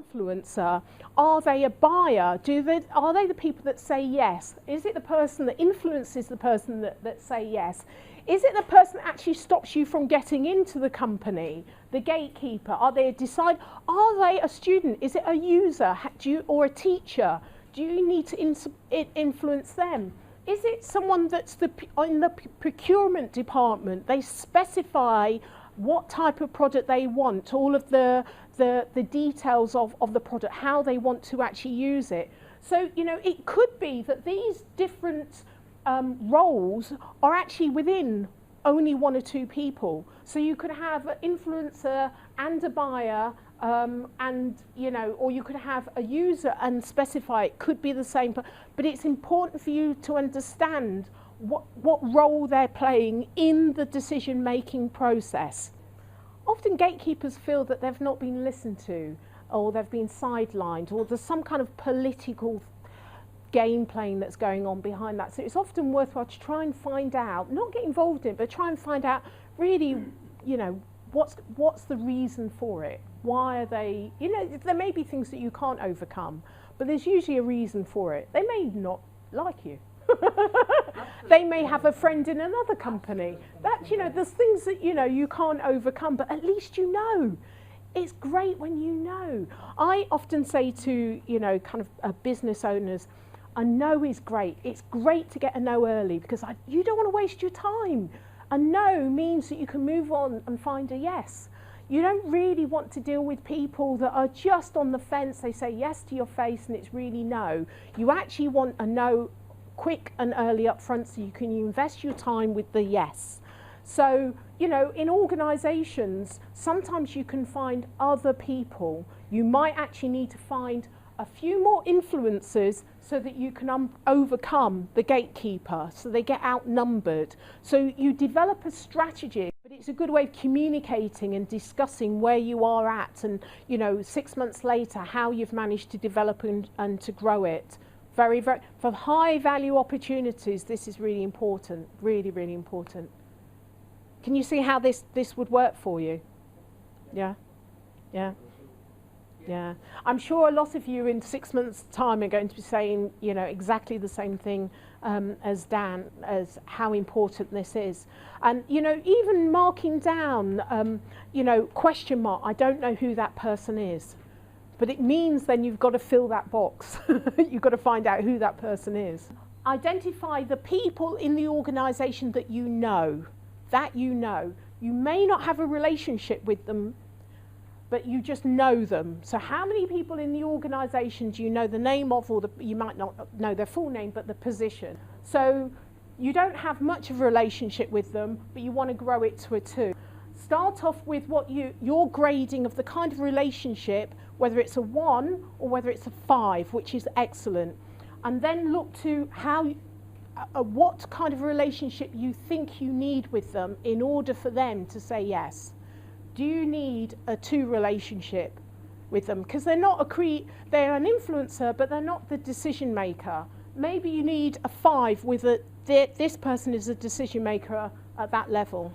influencer? Are they a buyer? Are they the people that say yes? Is it the person that influences the person that say yes? Is it the person that actually stops you from getting into the company, the gatekeeper? Are they a student? Is it a user? Or a teacher? Do you need to influence them? Is it someone that's in the procurement department? They specify what type of product they want, all of the details of the product, how they want to actually use it. So, you know, it could be that these different roles are actually within only one or two people. So you could have an influencer and a buyer, and, you know, or you could have a user and specify it could be the same, but it's important for you to understand what role they're playing in the decision-making process. Often gatekeepers feel that they've not been listened to, or they've been sidelined, or there's some kind of political game playing that's going on behind that. So it's often worthwhile to try and find out, not get involved in it, but try and find out really, you know, what's the reason for it? Why are they, you know, there may be things that you can't overcome, but there's usually a reason for it. They may not like you. They may have a friend in another company. That, you know, there's things that, you know, you can't overcome, but at least you know. It's great when you know. I often say to, you know, kind of business owners, a no is great. It's great to get a no early because you don't want to waste your time. A no means that you can move on and find a yes. You don't really want to deal with people that are just on the fence. They say yes to your face and it's really no. You actually want a no quick and early up front so you can invest your time with the yes. So, you know, in organisations, sometimes you can find other people. You might actually need to find a few more influencers so that you can overcome the gatekeeper, so they get outnumbered. So you develop a strategy, but it's a good way of communicating and discussing where you are at and, you know, 6 months later, how you've managed to develop and to grow it. Very, very, for high value opportunities, this is really important, really, really important. Can you see how this would work for you? Yeah? Yeah? Yeah. I'm sure a lot of you in 6 months' time are going to be saying, you know, exactly the same thing as Dan, as how important this is. And, you know, even marking down, you know, question mark, I don't know who that person is. But it means then you've got to fill that box. You've got to find out who that person is. Identify the people in the organisation that you know. That you know. You may not have a relationship with them, but you just know them. So how many people in the organisation do you know the name of, or you might not know their full name, but the position? So you don't have much of a relationship with them, but you want to grow it to a 2. Start off with what your grading of the kind of relationship, whether it's a 1 or whether it's a 5, which is excellent. And then look to what kind of relationship you think you need with them in order for them to say yes. Do you need a 2 relationship with them? Because they're not they're an influencer, but they're not the decision maker. Maybe you need a 5 with this person is a decision maker at that level.